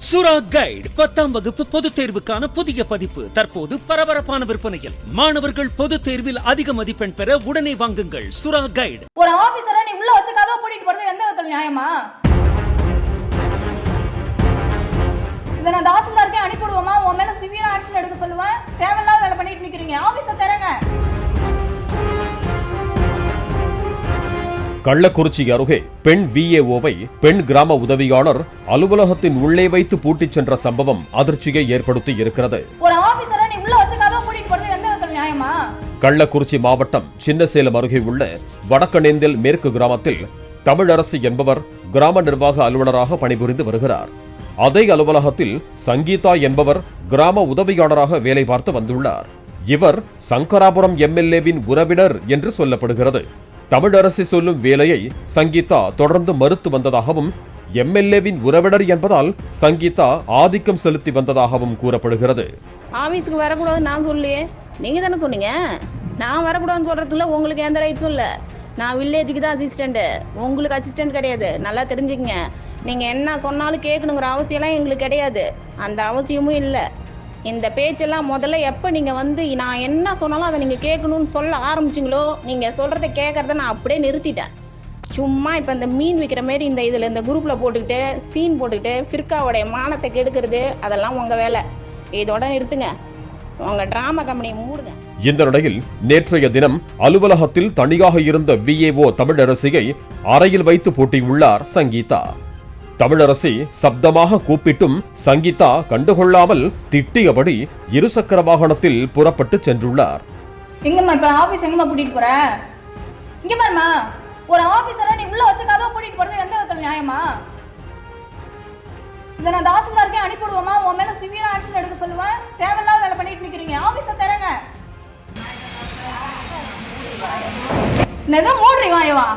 சுரா கைடு 10ஆம் வகுப்பு பொதுத் தேர்வுக்கான புதிய பதிப்பு தற்போது பரபரப்பான விற்பனையில். மாணவர்கள் பொதுத் தேர்வில் அதிக மதிப்பெண் பெற உடனே வாங்குங்கள் சுரா கைடு. ஒரு ஆபீசரை நீ உள்ள வச்சு கதவை பூட்டிட்டு போறது எந்த விதத்துல நியாயமா? இத நான் தாசில்தாருக்கே அனுப்பிடுவோமா? உன் மேல சிவியரா ஆக்ஷன் எடுக்க சொல்லுவேன். தேவையில்லாத வேலை பண்ணிட்டு நிக்கிறீங்க. ஆபீஸை தரங்க. கள்ளக்குறிச்சி அருகே பெண் விஏஓவை பெண் கிராம உதவியாளர் அலுவலகத்தின் உள்ளே வைத்து பூட்டிச் சென்ற சம்பவம் அதிர்ச்சியை ஏற்படுத்தி இருக்கிறது. ஒரு ஆபீசரை நீ உள்ள வச்சு கதவை பூட்டிட்டு போறது எந்த விதத்துல நியாயமா? கள்ளக்குறிச்சி மாவட்டம் சின்னசேலம் அருகே உள்ள வடக்கணேந்தில் மேற்கு கிராமத்தில் தமிழரசி என்பவர் கிராம நிர்வாக அலுவலராக பணிபுரிந்து வருகிறார். அதே அலுவலகத்தில் சங்கீதா என்பவர் கிராம உதவியாளராக வேலை பார்த்து வந்துள்ளார். இவர் சங்கராபுரம் எம்எல்ஏவின் உறவினர் என்று சொல்லப்படுகிறது. தமிழரசி சொல்லும் வேலையை சங்கீதா தொடர்ந்து மறுத்து வந்ததாகவும் எம்எல்ஏவின் உறவினர் என்பதால் சங்கீதா ஆதிக்கம் செலுத்தி வந்ததாகவும் கூறப்படுகிறது. ஆபீஸ்க்கு வரக்கூடாது நான் சொல்லியே, நீங்க தானே சொன்னீங்க. நான் வரக்கூடாதுன்னு சொல்றதுல உங்களுக்கு எந்த ரைட்ஸும் இல்லை. நான் வில்லேஜுக்கு தான் அசிஸ்டண்ட், உங்களுக்கு அசிஸ்டன்ட் கிடையாது. நல்லா தெரிஞ்சுக்கங்க. நீங்க என்ன சொன்னாலும் கேட்கணுங்கிற அவசியம்லாம் எங்களுக்கு கிடையாது. அந்த அவசியமும் இல்லை. இந்த பேச்செல்லாம் முதல்ல எப்போ நீங்கள் வந்து நான் என்ன சொன்னாலும் அதை நீங்கள் கேட்கணும்னு சொல்ல ஆரம்பிச்சிங்களோ, நீங்கள் சொல்கிறத கேட்குறத நான் அப்படியே நிறுத்திட்டேன். சும்மா இப்போ இந்த மீன் விற்கிற மாரி இந்த குரூப்பில் போட்டுக்கிட்டு சீன் போட்டுக்கிட்டு ஃபிர்காவோடைய மானத்தை கெடுக்கிறது அதெல்லாம் உங்கள் வேலை. இதோட நிறுத்துங்க. உங்கள் ட்ராமா கம்பெனியை மூடுங்க. இந்த நிலையில் நேற்றைய தினம் அலுவலகத்தில் தனியாக இருந்த விஏஓ தமிழரசியை அறையில் வைத்து பூட்டியுள்ளார் சங்கீதா. தமிழரசி சப்தமாக கூப்பிட்டும் சங்கீதா கண்டுகொள்ளாமல் திட்டியபடி இருசக்கர வாகனத்தில் புறப்பட்டு சென்றுள்ளார். எங்கம்மா இப்ப ஆபீஸ் எங்கம்மா கூட்டிட்டு போற? இங்க பாருமா, ஒரு ஆபீசரை நீ உள்ள வச்சு கதவை பூட்டிட்டு போறது எந்த விதத்துல நியாயமா? இத நான் தாசில்தாருக்கே அனுப்பிடுவோமா? உன் மேல சிவியரா ஆக்ஷன் எடுக்க சொல்லுவேன். தேவையில்லாத வேலை பண்ணிட்டு நிக்கிறீங்க. ஆபீஸை தரங்க. என்னதான் மூடுறீ வாயவா?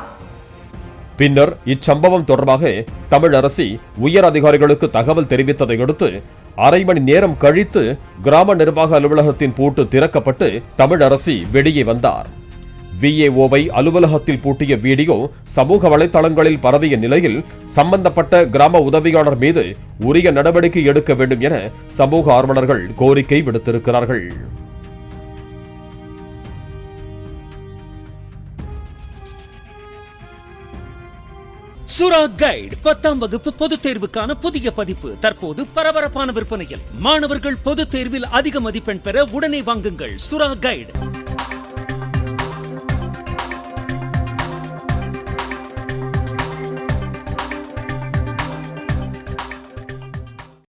பின்னர் இச்சம்பவம் தொடர்பாக தமிழரசி உயர் அதிகாரிகளுக்கு தகவல் தெரிவித்ததை அடுத்து அரை மணி நேரம் கழித்து கிராம நிர்வாக அலுவலகத்தின் பூட்டு திறக்கப்பட்டு தமிழரசி வெளியே வந்தார். விஏஓவை அலுவலகத்தில் பூட்டிய வீடியோ சமூக வலைதளங்களில் பரவிய நிலையில் சம்பந்தப்பட்ட கிராம உதவியாளர் மீது உரிய நடவடிக்கை எடுக்க வேண்டும் என சமூக ஆர்வலர்கள் கோரிக்கை விடுத்திருக்கிறார்கள். சுரா கைடு 10ஆம் வகுப்பு பொதுத் தேர்வுக்கான புதிய பதிப்பு தற்போது பரபரப்பான விற்பனையில். மாணவர்கள் பொதுத் தேர்வில் அதிக மதிப்பெண் பெற உடனே வாங்குங்கள் சுரா கைடு.